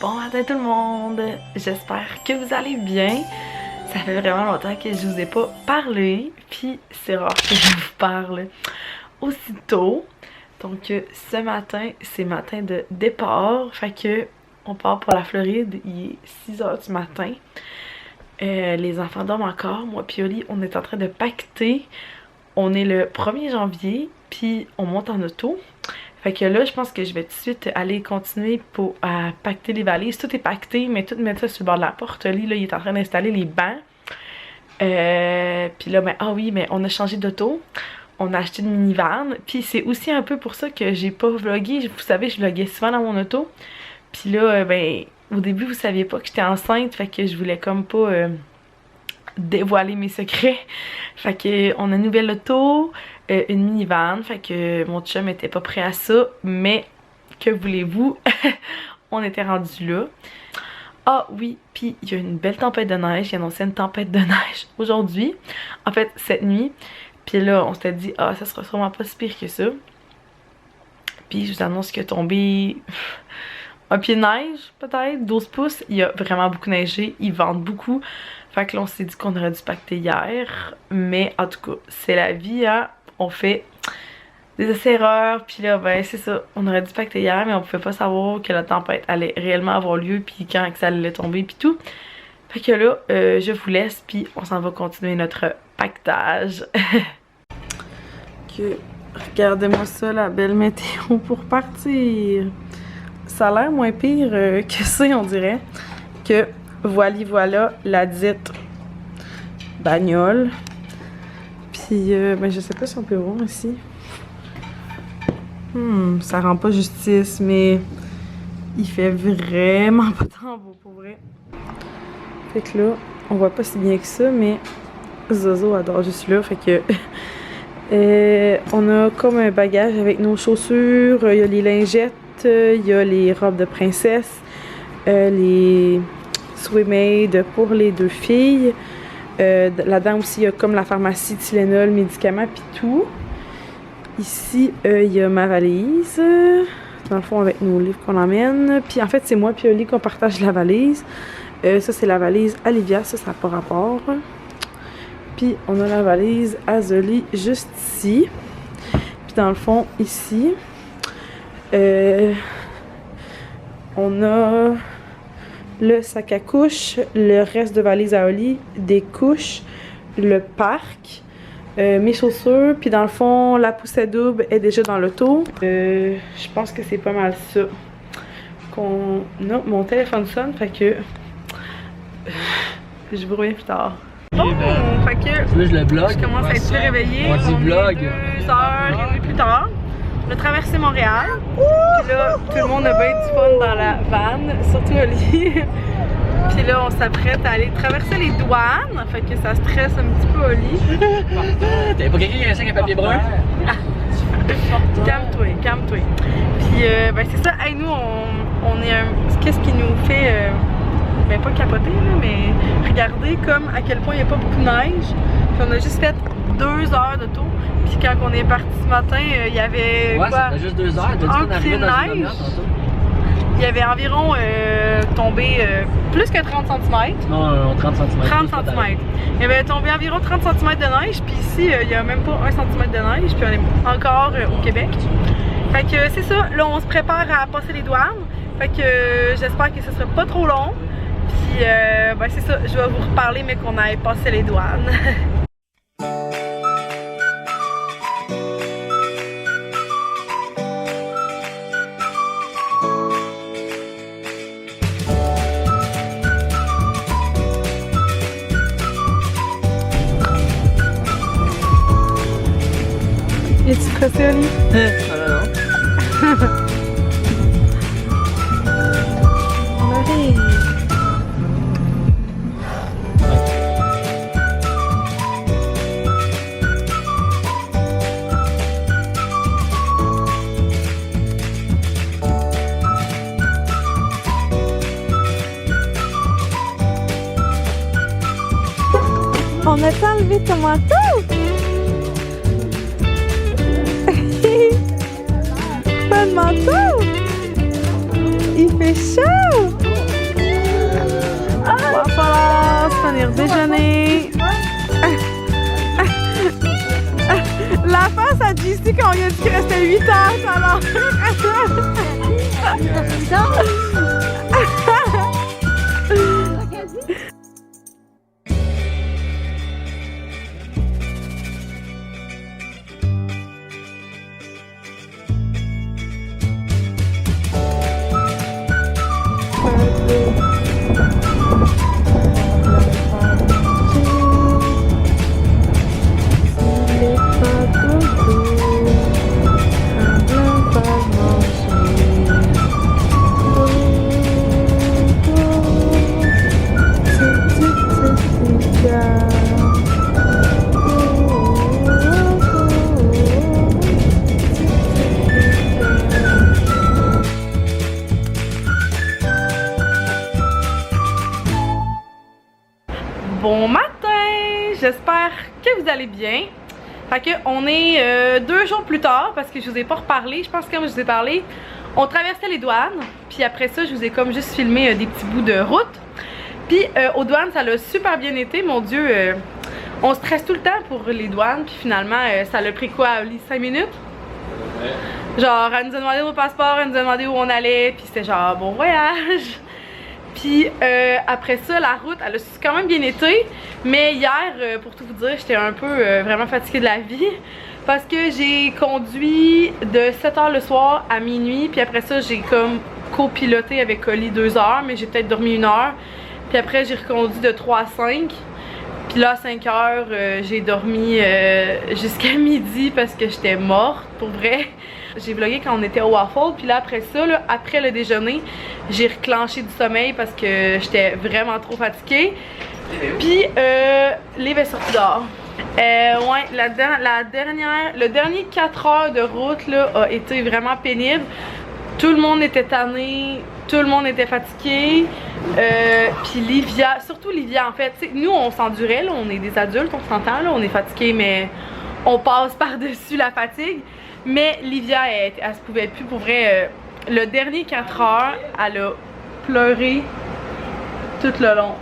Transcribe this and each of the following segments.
Bon matin tout le monde, j'espère que vous allez bien. Ça fait vraiment longtemps que je vous ai pas parlé, puis c'est rare que je vous parle aussitôt. Donc ce matin, c'est matin de départ, fait que on part pour la Floride, il est 6h du matin. Les enfants dorment encore, moi puis Oli, on est en train de pacter. On est le 1er janvier, puis on monte en auto. Fait que là, je pense que je vais tout de suite aller continuer à pacter les valises. Tout est pacté, mais tout mettre ça sur le bord de la porte. Oli, là, il est en train d'installer les bancs. Puis là, ben, ah oui, mais on a changé d'auto. On a acheté une minivan. Puis c'est aussi un peu pour ça que j'ai pas vlogué. Vous savez, je vloguais souvent dans mon auto. Puis là, ben, au début, vous saviez pas que j'étais enceinte. Fait que je voulais comme pas dévoiler mes secrets. Fait que on a une nouvelle auto, une minivan. Fait que mon chum était pas prêt à ça. Mais que voulez-vous? On était rendu là. Ah oui, puis il y a une belle tempête de neige. Il annonçait une tempête de neige aujourd'hui. En fait, cette nuit. Puis là, on s'était dit, ah, ça sera sûrement pas si pire que ça. Puis je vous annonce qu'il a tombé un pied de neige, peut-être, 12 pouces. Il a vraiment beaucoup neigé. Il vente beaucoup. Fait que là, on s'est dit qu'on aurait dû pacter hier. Mais en tout cas, c'est la vie, hein. On fait des essais-erreurs. Puis là, ben, c'est ça. On aurait dû pacter hier, mais on pouvait pas savoir que la tempête allait réellement avoir lieu. Puis quand que ça allait tomber, puis tout. Fait que là, je vous laisse. Puis on s'en va continuer notre pactage. Regardez-moi ça, la belle météo pour partir. Ça a l'air moins pire que ça, on dirait. Que voilà la dite bagnole. Puis, ben, je sais pas si on peut voir ici. Ça rend pas justice, mais il fait vraiment pas tant beau pour vrai. Fait que là, on voit pas si bien que ça, mais Zozo adore juste là. Fait que on a comme un bagage avec nos chaussures, il y a les lingettes, il y a les robes de princesse, les swimmaid pour les deux filles. Là-dedans aussi, il y a comme la pharmacie, Tylenol, médicaments, puis tout. Ici, il y a ma valise, dans le fond avec nos livres qu'on emmène. Puis en fait, c'est moi puis Oli qu'on partage la valise. Ça, c'est la valise Olivia, ça n'a pas rapport. Puis on a la valise Azoli juste ici. Puis dans le fond, ici, on a le sac à couches, le reste de valise à Oli, des couches, le parc, mes chaussures. Puis dans le fond, la poussette double est déjà dans l'auto. Je pense que c'est pas mal ça. Non, mon téléphone sonne, fait que je vous reviens plus tard. Bon, fait que là, je commence à être plus réveillée. On dit vlog. 2h30 plus tard. On a traversé Montréal. Puis là, tout le monde a bien du fun dans la van, surtout Oli. Puis là, on s'apprête à aller traverser les douanes. Fait que ça stresse un petit peu Oli. T'avais pas quelqu'un qui a un sac à papier brun? Calme-toi. Puis ben c'est ça, hey, nous on est qu'est-ce qui nous fait ben pas capoter là, mais regardez comme à quel point il n'y a pas beaucoup de neige. Puis on a juste fait 2 heures de tour. Puis quand on est parti ce matin, il y avait ouais, ça fait juste 2 heures. un pied de neige. Il y avait environ tombé plus que 30 cm. Non, 30 cm. 30 cm. Il y avait tombé environ 30 cm de neige. Puis ici, il y a même pas 1 cm de neige. Puis on est encore au Québec. Fait que c'est ça. Là, on se prépare à passer les douanes. Fait que j'espère que ce sera pas trop long. Puis ben c'est ça. Je vais vous reparler, mais qu'on aille passer les douanes. Es-tu pressé, Oli? Non. On arrive. On a enlevé ton manteau? Pas de manteau? Il fait chaud! ici quand on a dit qu'il restait 8 heures tout à l'heure. Bon matin! J'espère que vous allez bien. Fait que on est 2 jours plus tard parce que je vous ai pas reparlé. Je pense que comme je vous ai parlé, on traversait les douanes. Puis après ça, je vous ai comme juste filmé des petits bouts de route. Puis aux douanes, ça l'a super bien été. Mon Dieu, on stresse tout le temps pour les douanes. Puis finalement, ça l'a pris quoi, 5 minutes? Genre, elle nous a demandé nos passeports, elle nous a demandé où on allait. Puis c'était genre, bon voyage! Puis après ça, la route, elle a quand même bien été. Mais hier, pour tout vous dire, j'étais un peu vraiment fatiguée de la vie. Parce que j'ai conduit de 7h le soir à minuit. Puis après ça, j'ai comme copiloté avec Oli 2 heures. Mais j'ai peut-être dormi 1 heure. Puis après, j'ai reconduit de 3 à 5. Puis là, à 5 heures, j'ai dormi jusqu'à midi parce que j'étais morte, pour vrai. J'ai vlogué quand on était au Waffle, puis là après ça, là, après le déjeuner, j'ai reclenché du sommeil parce que j'étais vraiment trop fatiguée. Puis Liv est sortie dehors. Ouais, le dernier 4 heures de route là, a été vraiment pénible. Tout le monde était tanné, tout le monde était fatigué. Puis Livia, surtout Livia en fait, nous on s'endurait, là, on est des adultes, on s'entend, là, on est fatigué, mais on passe par-dessus la fatigue. Mais Livia, elle se pouvait plus pour vrai. Le dernier 4 heures, elle a pleuré tout le long.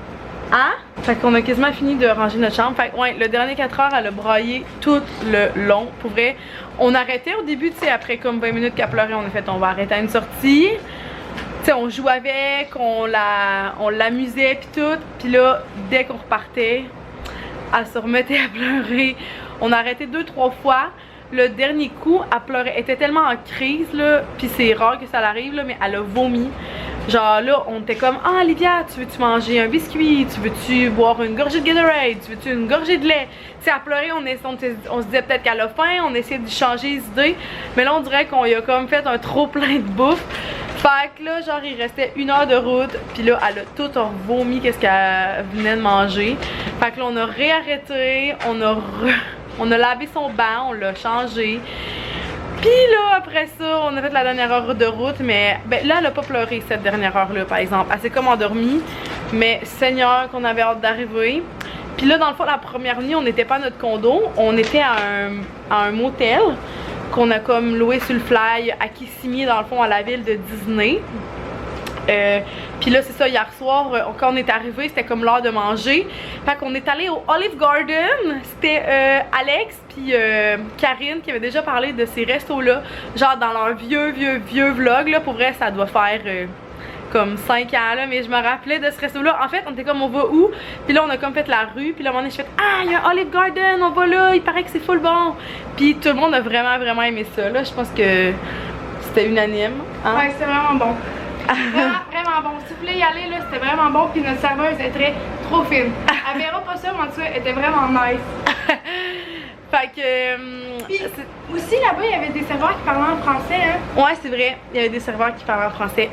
Hein? Fait qu'on a quasiment fini de ranger notre chambre. Fait que ouais, le dernier 4 heures, elle a braillé tout le long. Pour vrai, on arrêtait au début, tu sais, après comme 20 minutes qu'elle pleurait, on a fait on va arrêter à une sortie. Tu sais, on jouait avec, on l'amusait pis tout. Pis là, dès qu'on repartait, elle se remettait à pleurer. On a arrêté 2-3 fois. Le dernier coup, elle pleurait, elle était tellement en crise là, puis c'est rare que ça l'arrive là, mais elle a vomi. Genre là, on était comme, ah Livia, tu veux-tu manger un biscuit? Tu veux-tu boire une gorgée de Gatorade? Tu veux-tu une gorgée de lait? Tu sais, elle pleurait, on se disait peut-être qu'elle a faim, on essayait de changer les idées, mais là on dirait qu'on y a comme fait un trop plein de bouffe. Fait que là, genre il restait 1 heure de route, puis là elle a tout vomi qu'est-ce qu'elle venait de manger. Fait que là on a réarrêté, on a lavé son banc, on l'a changé. Puis là, après ça, on a fait la dernière heure de route, mais ben, là, elle a pas pleuré cette dernière heure-là, par exemple. Elle s'est comme endormie, mais Seigneur, qu'on avait hâte d'arriver. Puis là, dans le fond, la première nuit, on n'était pas à notre condo, on était à un motel qu'on a comme loué sur le fly à Kissimmee, dans le fond, à la ville de Disney. Puis là c'est ça, hier soir quand on est arrivé, c'était comme l'heure de manger. Fait qu'on est allé au Olive Garden. C'était Alex puis Karine qui avaient déjà parlé de ces restos là, genre dans leur vieux vlog là. Pour vrai ça doit faire comme 5 ans là, mais je me rappelais de ce resto là. En fait on était comme on va où? Puis là on a comme fait la rue, puis là à un moment donné je fais ah il y a un Olive Garden, on va là, il paraît que c'est full bon. Puis tout le monde a vraiment aimé ça là, je pense que c'était unanime hein? Ouais, c'était vraiment bon. Vraiment bon. Si vous voulez y aller, là, c'était vraiment bon. Puis notre serveuse était trop fine. Elle verra pas ça, mais en tout cas, elle était vraiment nice. Fait que. Puis aussi là-bas, il y avait des serveurs qui parlaient en français, hein? Ouais, c'est vrai. Il y avait des serveurs qui parlaient en français.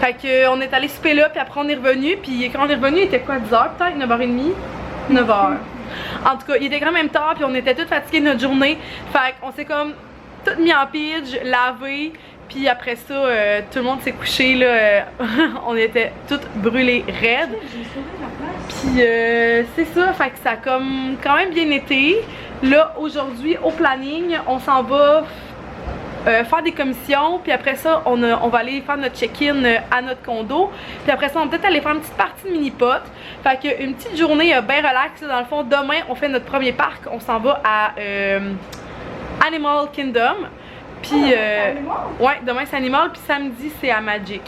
Fait que on est allé souper là, puis après on est revenu. Puis quand on est revenu, il était quoi, 10h peut-être? 9h30? 9h. En tout cas, il était quand même tard, puis on était toutes fatiguées de notre journée. Fait qu'on s'est comme toutes mis en pidge, lavé. Puis après ça, tout le monde s'est couché là, on était toutes brûlées raides. Puis c'est ça, fait que ça a comme quand même bien été. Là aujourd'hui au planning, on s'en va faire des commissions. Puis après ça, on va aller faire notre check-in à notre condo. Puis après ça, on va peut-être aller faire une petite partie de mini-pot. Fait que une petite journée bien relax. Là, dans le fond, demain, on fait notre premier parc. On s'en va à... Animal Kingdom. Puis, ouais, demain c'est Animal, puis samedi c'est à Magic.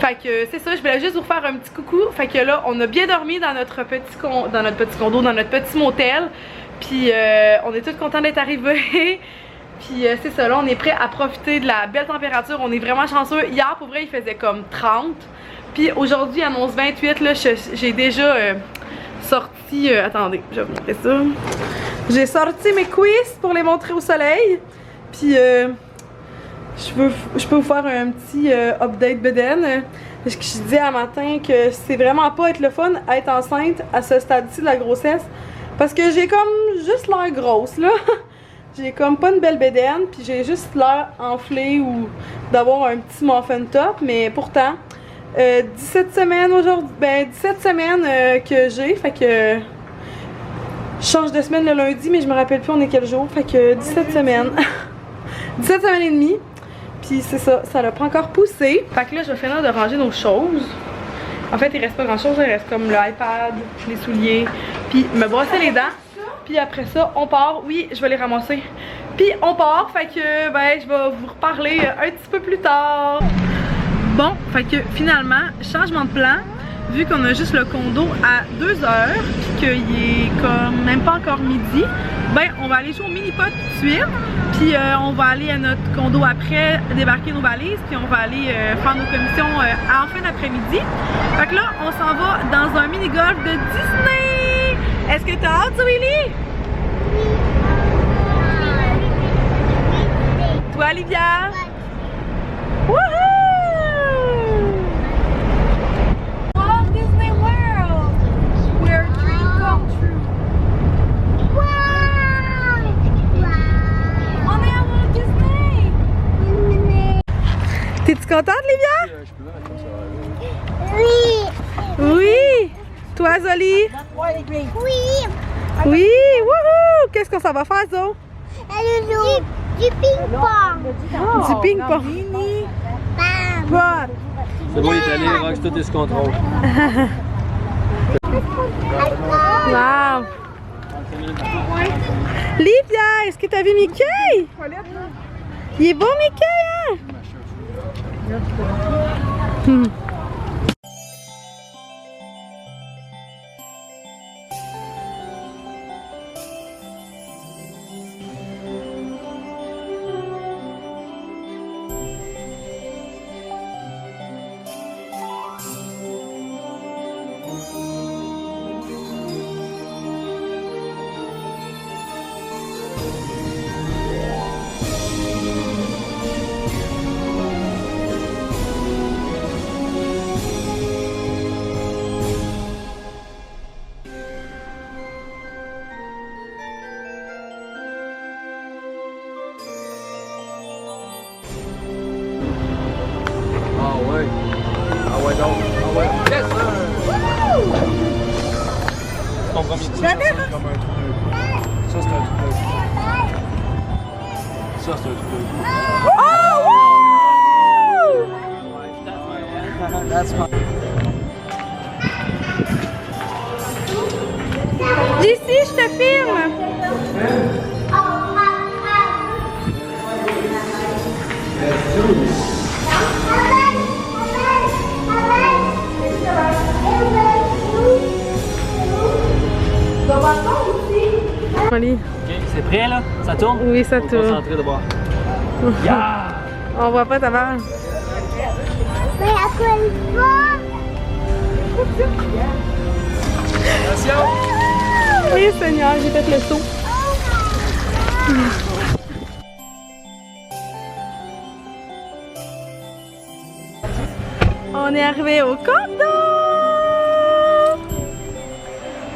Fait que c'est ça, je voulais juste vous faire un petit coucou. Fait que là, on a bien dormi dans notre petit condo, dans notre petit motel. Puis on est tous contents d'être arrivés. Puis c'est ça, là on est prêts à profiter de la belle température. On est vraiment chanceux. Hier pour vrai il faisait comme 30. Puis aujourd'hui il annonce 28. Là j'ai déjà sorti, attendez, je vais vous montrer ça. J'ai sorti mes cuisses pour les montrer au soleil. Puis je peux vous faire un petit update bedaine. Parce que je disais un matin que c'est vraiment pas être le fun à être enceinte à ce stade-ci de la grossesse. Parce que j'ai comme juste l'air grosse là. J'ai comme pas une belle bedaine. Puis j'ai juste l'air enflée ou d'avoir un petit muffin top. Mais pourtant, 17 semaines aujourd'hui. Ben 17 semaines que j'ai. Fait que je change de semaine le lundi. Mais je me rappelle plus on est quel jour. Fait que 17 semaines. 17 semaines et demie. Puis c'est ça, ça l'a pas encore poussé. Fait que là, je vais finir de ranger nos choses. En fait, il reste pas grand chose, il reste comme l'iPad, les souliers, puis me brosser les dents. Puis après ça, on part. Oui, je vais les ramasser. Puis on part, fait que ben, je vais vous reparler un petit peu plus tard. Bon, fait que finalement, changement de plan. Vu qu'on a juste le condo à 2h, puis qu'il est comme même pas encore midi, ben on va aller jouer au mini-pot tout de suite. Puis on va aller à notre condo après, débarquer nos valises, puis on va aller faire nos commissions en fin d'après-midi. Fait que là, on s'en va dans un mini-golf de Disney! Est-ce que t'as hâte, Willy? Toi, Olivia? Wouhou! Walt Disney World! Where dreams come true! T'es-tu contente, Livia? Oui. Oui. Toi, Zoli? Oui. Oui. Wouhou! Qu'est-ce qu'on s'en va faire, Zo? Du ping-pong. Du ping-pong. Bam. C'est bon, il est allé, Rox, tout est sous contrôle. Wow. Livia, est-ce que t'as vu Mickey? Il est beau, Mickey, hein? Ah ouais, donc. Ah ouais. Yes, sir! Tu comprends bien ça? C'est comme un truc de... Ça, c'est un truc de... Ça, c'est un truc de... Oh! That's my... D'ici, je te filme! Allez. Ok, c'est prêt là? Ça tourne? Oui, ça tourne. Concentré d'abord. Yeah! On voit pas ta mère. Mais à quoi il va? Attention! Oui, Seigneur, j'ai fait le saut. On est arrivé au condo!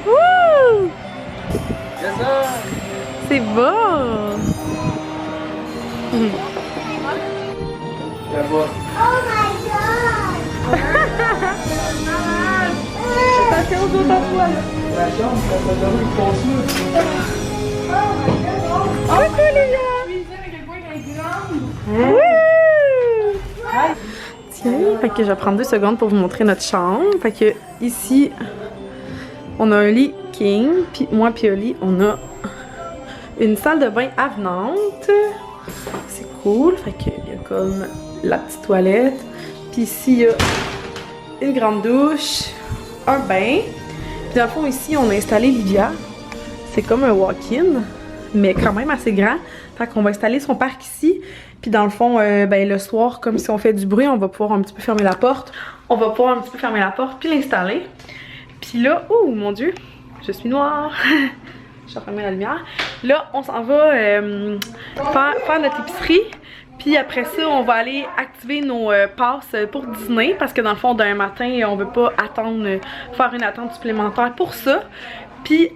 Wouh! Yes, sir! C'est beau! Là-bas. Oh my god! Attention aux autres fois. La chambre, ça va donner une consulte. Oh, cool, les gars! Wouh! Tiens, fait que je vais prendre 2 secondes pour vous montrer notre chambre. Fait que ici, on a un lit king, puis moi puis Oli, on a une salle de bain avenante. C'est cool. Fait qu'il y a comme la petite toilette. Puis ici, il y a une grande douche, un bain. Puis dans le fond, ici, on a installé Livia. C'est comme un walk-in, mais quand même assez grand. Fait qu'on va installer son parc ici. Puis dans le fond, ben, le soir, comme si on fait du bruit, on va pouvoir un petit peu fermer la porte. On va pouvoir un petit peu fermer la porte puis l'installer. Puis là, oh mon Dieu, je suis noire. Je vais fermer la lumière. Là, on s'en va faire notre épicerie. Puis après ça, on va aller activer nos passes pour Disney. Parce que dans le fond, d'un matin, on veut pas attendre, faire une attente supplémentaire pour ça. Puis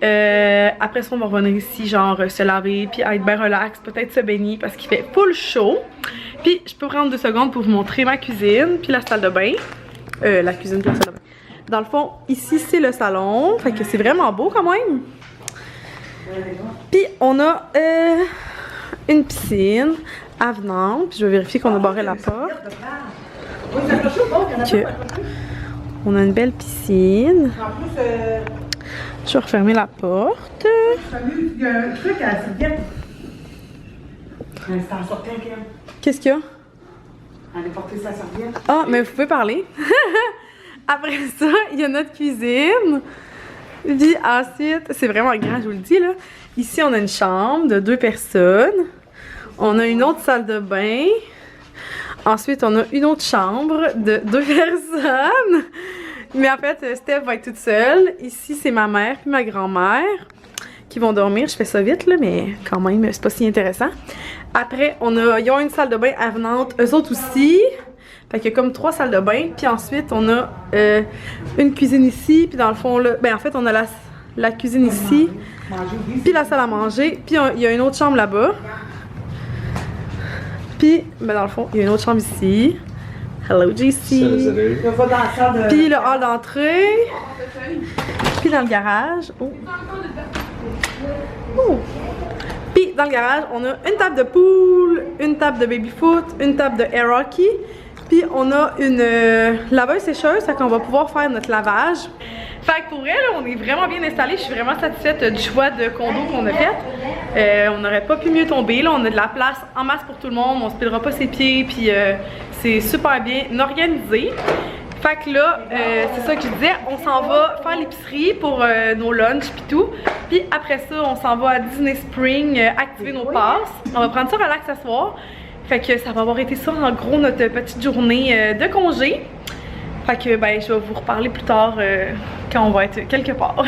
après ça, on va revenir ici, genre se laver, puis être bien relax, peut-être se baigner parce qu'il fait full chaud. Puis je peux prendre 2 secondes pour vous montrer ma cuisine, puis la salle de bain. La cuisine, puis la salle de bain. Dans le fond, ici, c'est le salon. Fait que c'est vraiment beau quand même. Puis on a une piscine avenante. Puis je vais vérifier qu'on a barré la porte. Okay. On a une belle piscine. Je vais refermer la porte. Qu'est-ce qu'il y a? Elle a porté sa serviette. Ah, mais vous pouvez parler. Après ça, il y a notre cuisine. Puis ensuite, c'est vraiment grand, je vous le dis là. Ici, on a une chambre de 2 personnes. On a une autre salle de bain. Ensuite, on a une autre chambre de 2 personnes. Mais en fait, Steph va être toute seule. Ici, c'est ma mère puis ma grand-mère qui vont dormir. Je fais ça vite, là, mais quand même, c'est pas si intéressant. Après, ils ont une salle de bain avenante, eux autres aussi. Fait qu'il y a comme 3 salles de bain. Puis ensuite, on a une cuisine ici. Puis dans le fond, là, ben en fait, on a la cuisine ici. Puis la salle à manger. Puis il y a une autre chambre là-bas. Puis, ben dans le fond, il y a une autre chambre ici. Hello, JC. Puis le hall d'entrée. Puis dans le garage. Oh. Oh. Puis dans le garage, on a une table de pool, une table de baby-foot, une table de air hockey. Puis on a une laveuse sécheuse, fait qu'on va pouvoir faire notre lavage. Fait que pour vrai, là, on est vraiment bien installé. Je suis vraiment satisfaite du choix de condo qu'on a fait. On n'aurait pas pu mieux tomber. Là, on a de la place en masse pour tout le monde. On se pèlera pas ses pieds. Puis c'est super bien organisé. Fait que là, c'est ça que je disais. On s'en va faire l'épicerie pour nos lunchs puis tout. Puis après ça, on s'en va à Disney Spring activer nos passes. On va prendre ça relax ce soir. Fait que ça va avoir été ça en gros notre petite journée de congé. Fait que ben je vais vous reparler plus tard quand on va être quelque part.